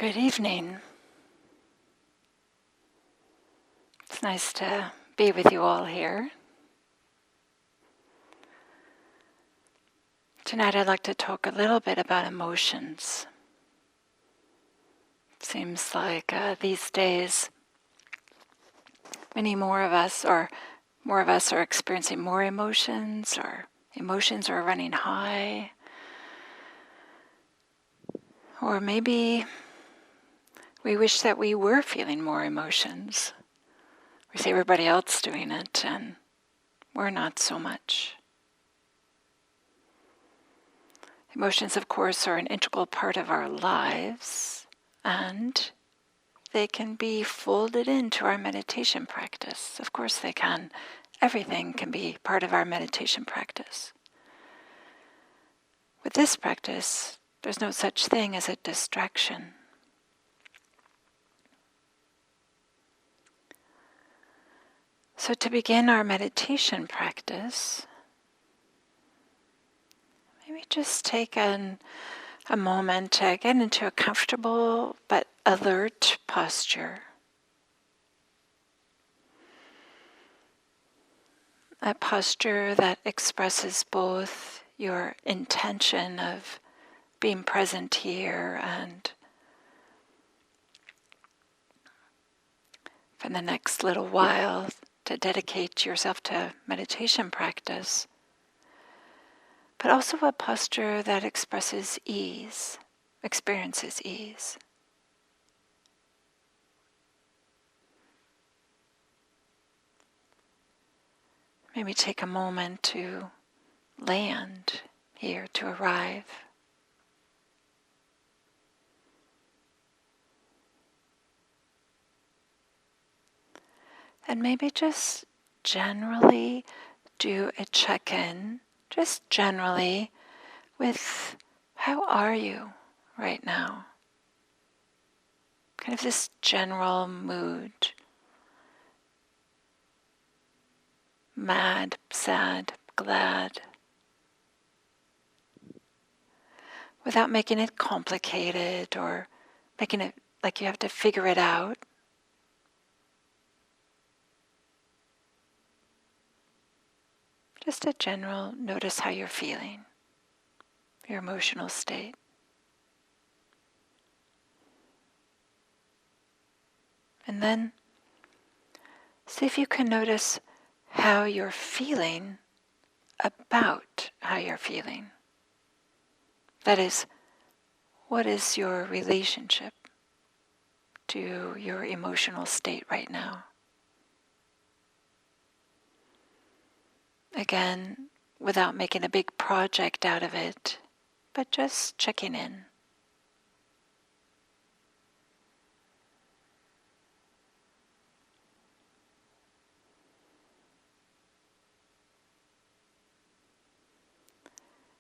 Good evening. It's nice to be with you all here. Tonight I'd like to talk a little bit about emotions. It seems like these days many more of us are experiencing more emotions, or emotions are running high. Or maybe we wish that we were feeling more emotions. We see everybody else doing it and we're not so much. Emotions, of course, are an integral part of our lives, and they can be folded into our meditation practice. Of course they can. Everything can be part of our meditation practice. With this practice, there's no such thing as a distraction. So to begin our meditation practice, maybe just take a moment to get into a comfortable but alert posture. A posture that expresses both your intention of being present here and for the next little while to dedicate yourself to meditation practice, but also a posture that expresses ease, experiences ease. Maybe take a moment to land here, to arrive. And maybe just generally do a check-in, just generally, with how are you right now? Kind of this general mood. Mad, sad, glad. Without making it complicated or making it like you have to figure it out. Just a general notice how you're feeling, your emotional state. And then see if you can notice how you're feeling about how you're feeling. That is, what is your relationship to your emotional state right now? Again, without making a big project out of it, but just checking in.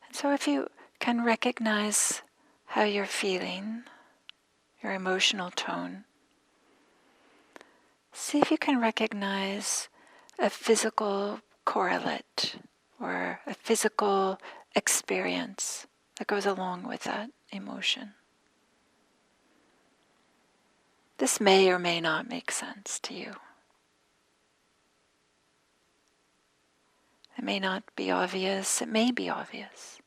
And so if you can recognize how you're feeling, your emotional tone, see if you can recognize a physical correlate or a physical experience that goes along with that emotion. This may or may not make sense to you. It may not be obvious, it may be obvious.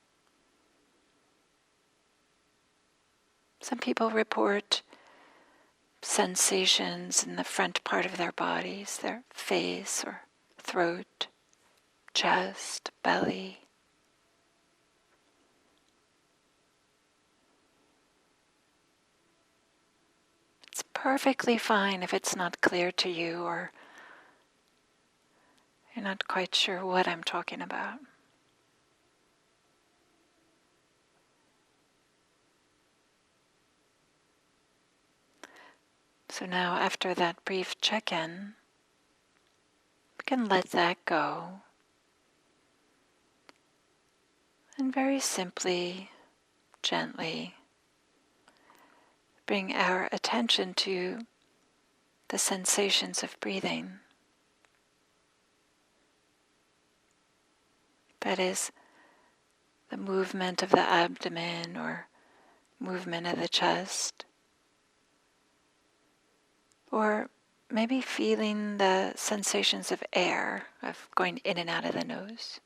Some people report sensations in the front part of their bodies, their face or throat, chest, belly. It's perfectly fine if it's not clear to you or you're not quite sure what I'm talking about. So now, after that brief check-in, we can let that go and very simply, gently, bring our attention to the sensations of breathing. That is, the movement of the abdomen or movement of the chest, Or maybe feeling the sensations of air, of going in and out of the nose.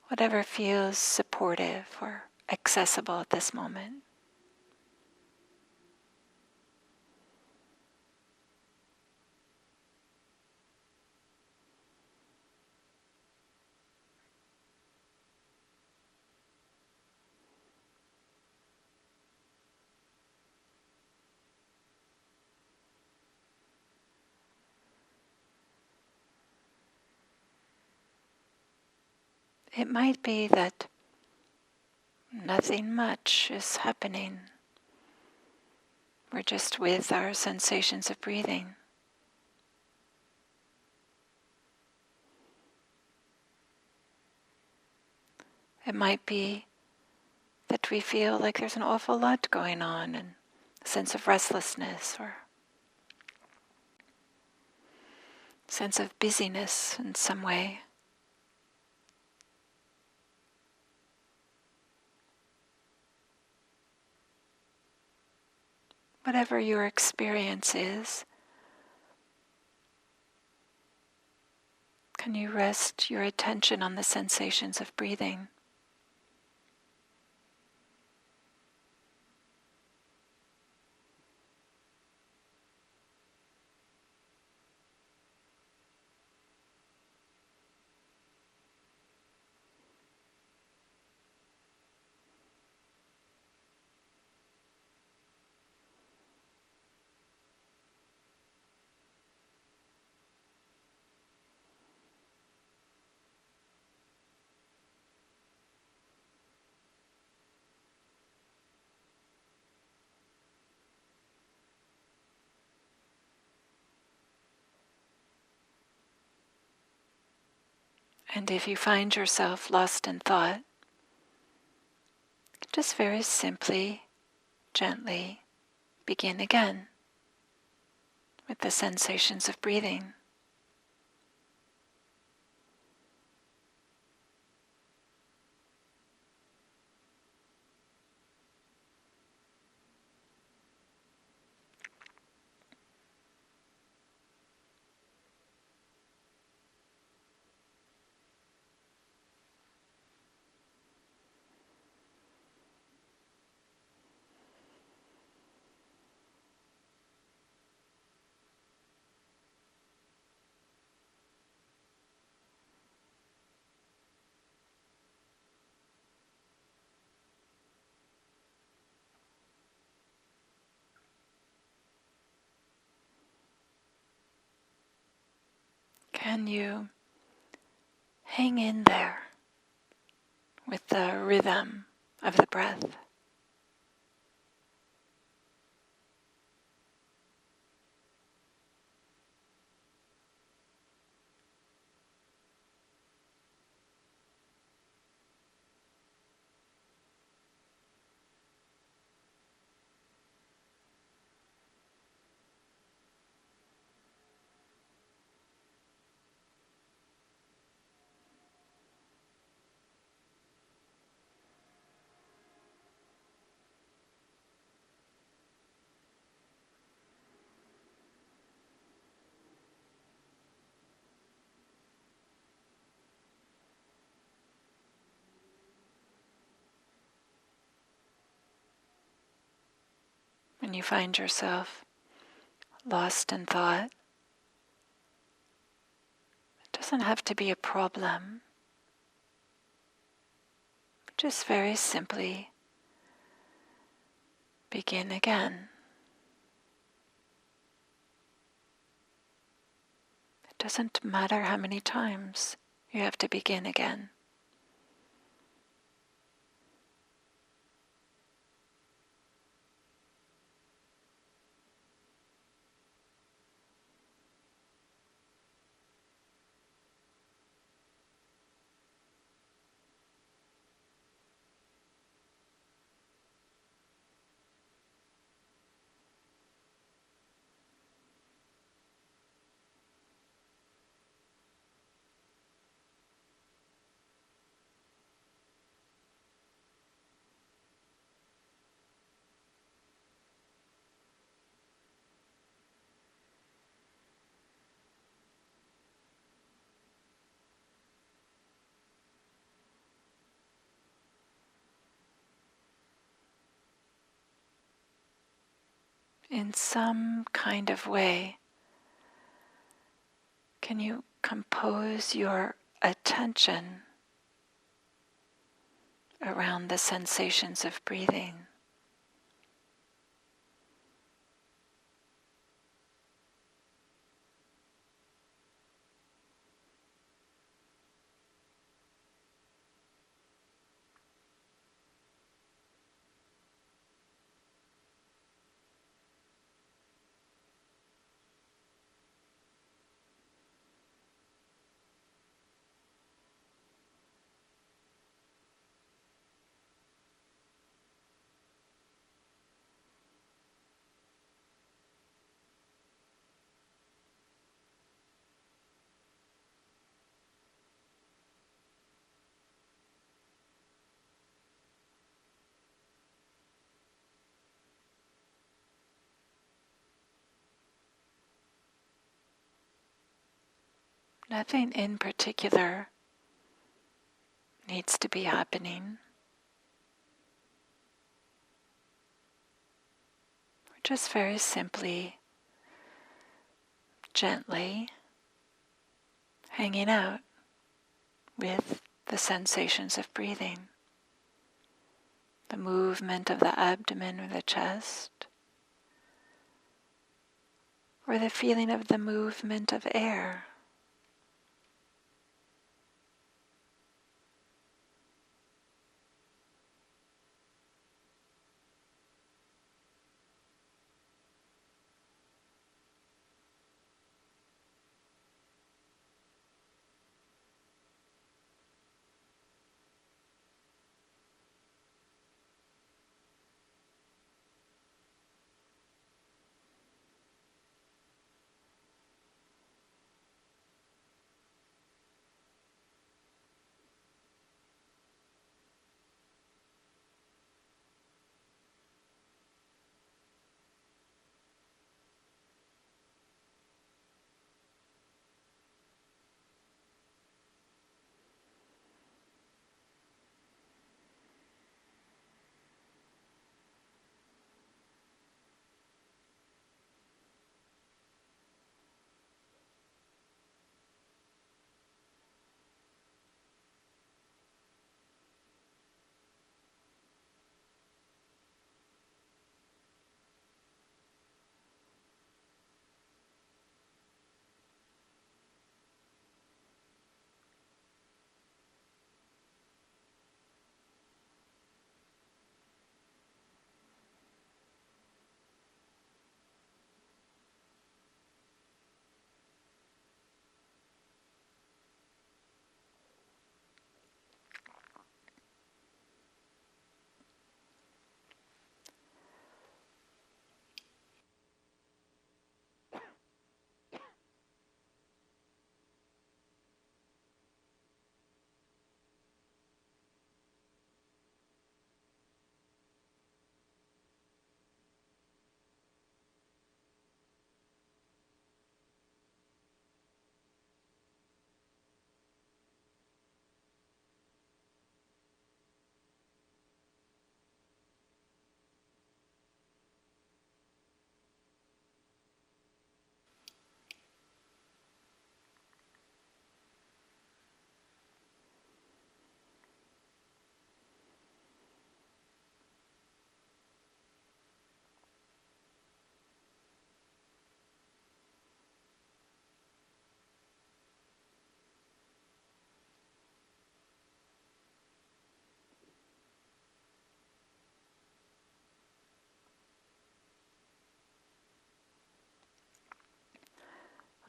Whatever feels supportive or accessible at this moment. It might be that nothing much is happening. We're just with our sensations of breathing. It might be that we feel like there's an awful lot going on and a sense of restlessness or sense of busyness in some way. Whatever your experience is, can you rest your attention on the sensations of breathing? And if you find yourself lost in thought, just very simply, gently begin again with the sensations of breathing. Can you hang in there with the rhythm of the breath? When you find yourself lost in thought, it doesn't have to be a problem. Just very simply begin again. It doesn't matter how many times you have to begin again. in some kind of way, can you compose your attention around the sensations of breathing? Nothing in particular needs to be happening. We're just very simply, gently hanging out with the sensations of breathing, the movement of the abdomen or the chest, or the feeling of the movement of air.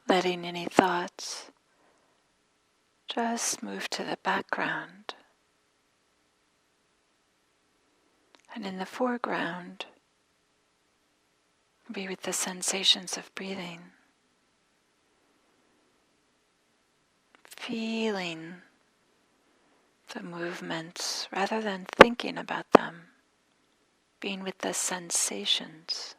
Letting any thoughts just move to the background. And in the foreground, be with the sensations of breathing, feeling the movements rather than thinking about them, being with the sensations.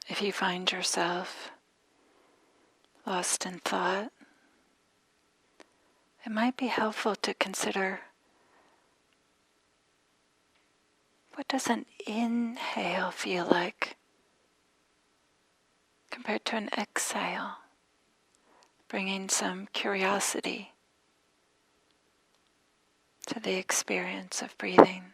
If you find yourself lost in thought, it might be helpful to consider, what does an inhale feel like compared to an exhale? Bringing some curiosity to the experience of breathing.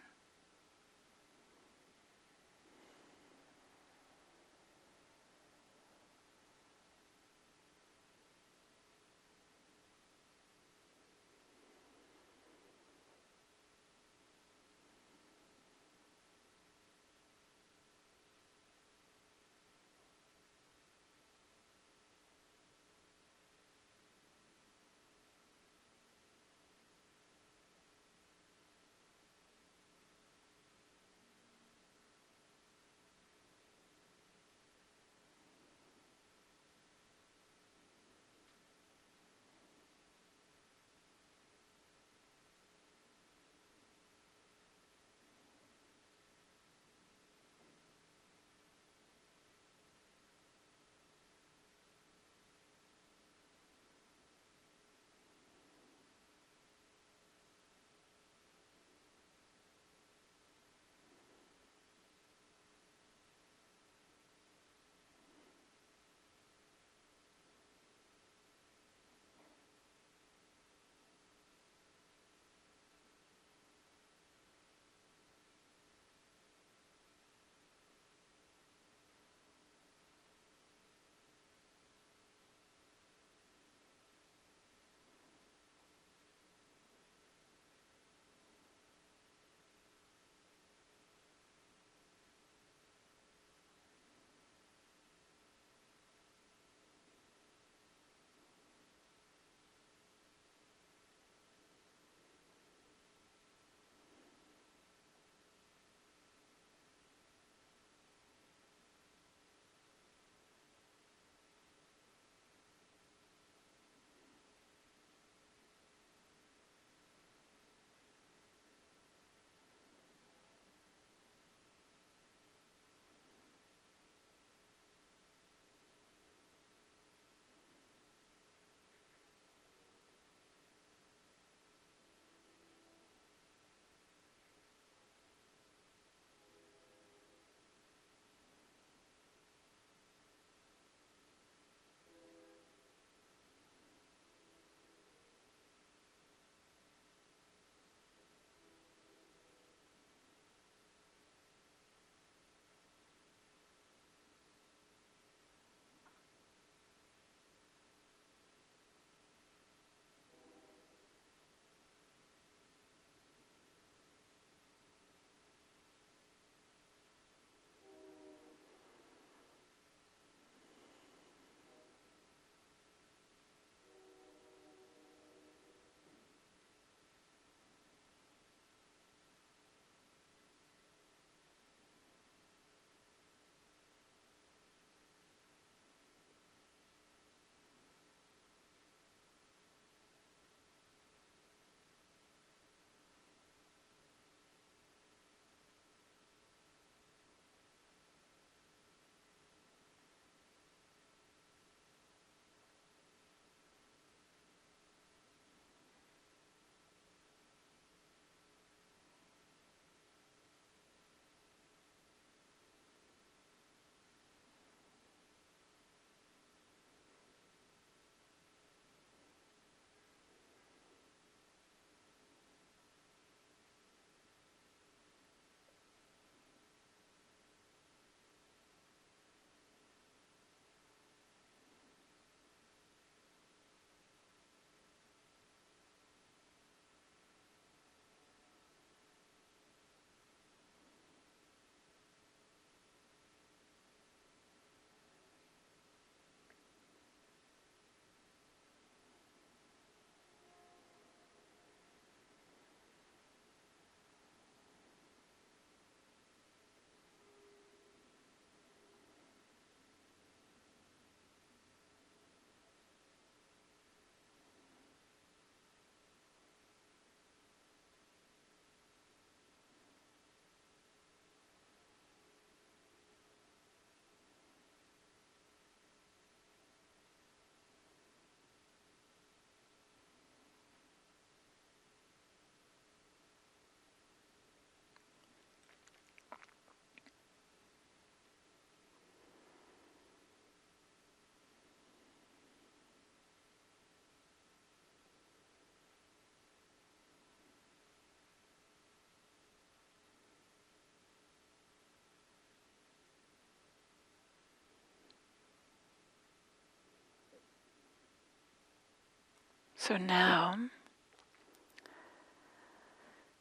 So now, you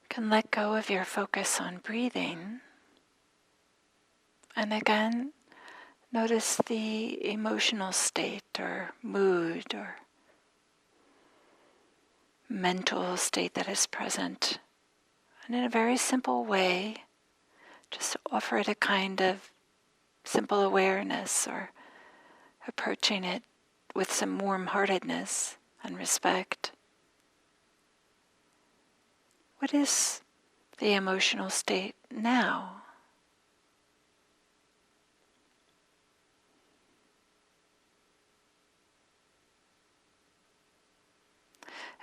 can let go of your focus on breathing, and again, notice the emotional state or mood or mental state that is present. And in a very simple way, just offer it a kind of simple awareness or approaching it with some warm-heartedness and respect. What is the emotional state now?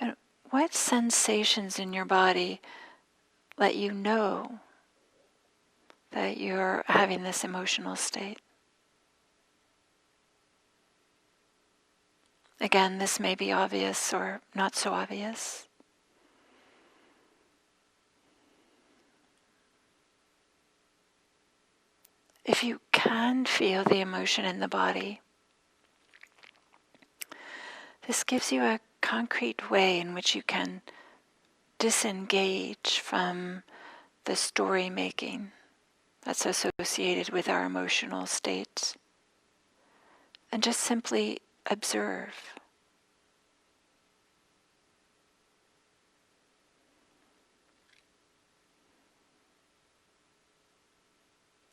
And what sensations in your body let you know that you're having this emotional state? Again, this may be obvious or not so obvious. If you can feel the emotion in the body, this gives you a concrete way in which you can disengage from the story making that's associated with our emotional states and just simply observe.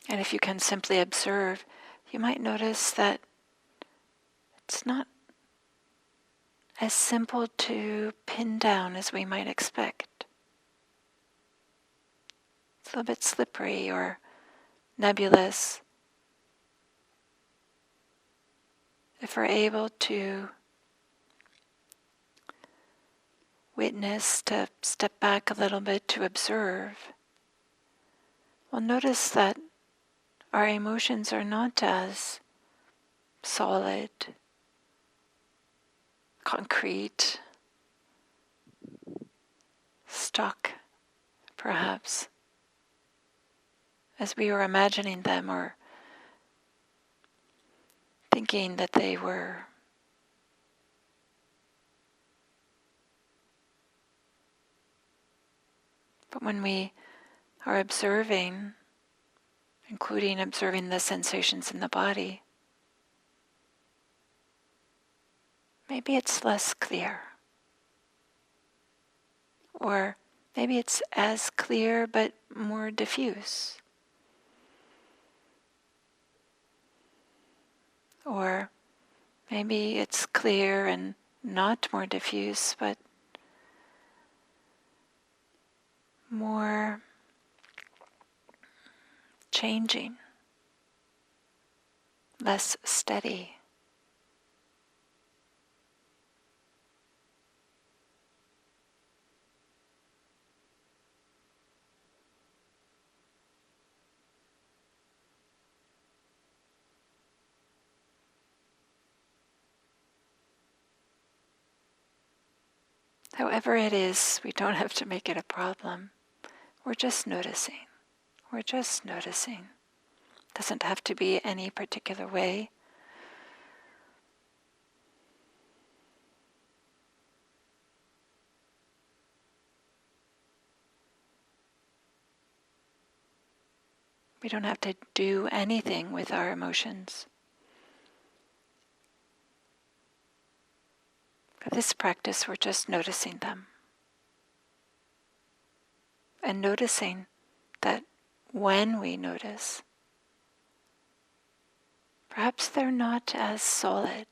And if you can simply observe, you might notice that it's not as simple to pin down as we might expect. It's a little bit slippery or nebulous. If we're able to witness, to step back a little bit to observe, we'll notice that our emotions are not as solid, concrete, stuck, perhaps, as we were imagining them or thinking that they were. But when we are observing, including observing the sensations in the body, maybe it's less clear. Or maybe it's as clear but more diffuse. Or maybe it's clear and not more diffuse, but more changing, less steady. However it is, we don't have to make it a problem. We're just noticing. We're just noticing. Doesn't have to be any particular way. We don't have to do anything with our emotions. For this practice, we're just noticing them. And noticing that when we notice, perhaps they're not as solid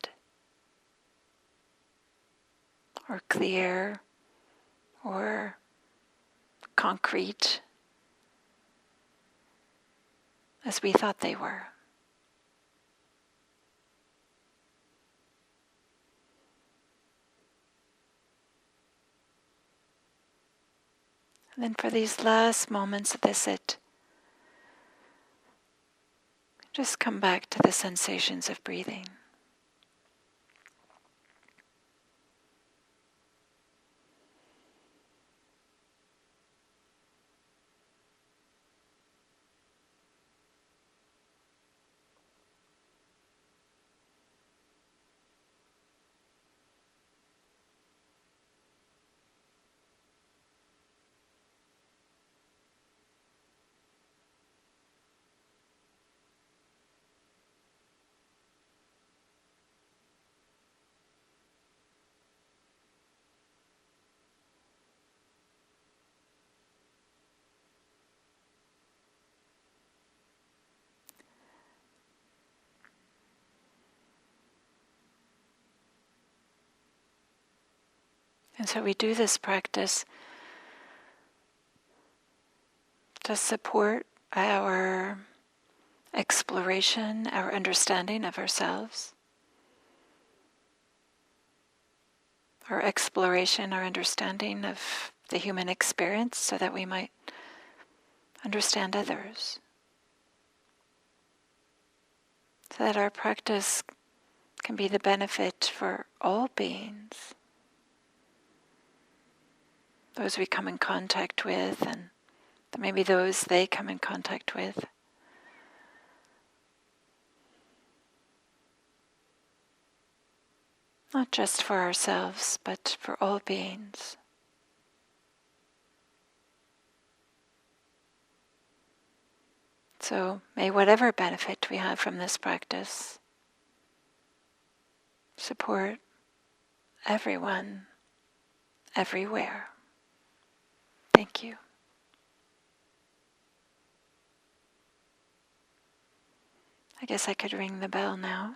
or clear or concrete as we thought they were. And then for these last moments of the sit, just come back to the sensations of breathing. And so we do this practice to support our exploration, our understanding of ourselves, our exploration, our understanding of the human experience, so that we might understand others, so that our practice can be the benefit for all beings, those we come in contact with, and maybe those they come in contact with. Not just for ourselves, but for all beings. So may whatever benefit we have from this practice support everyone, everywhere. Thank you. I guess I could ring the bell now.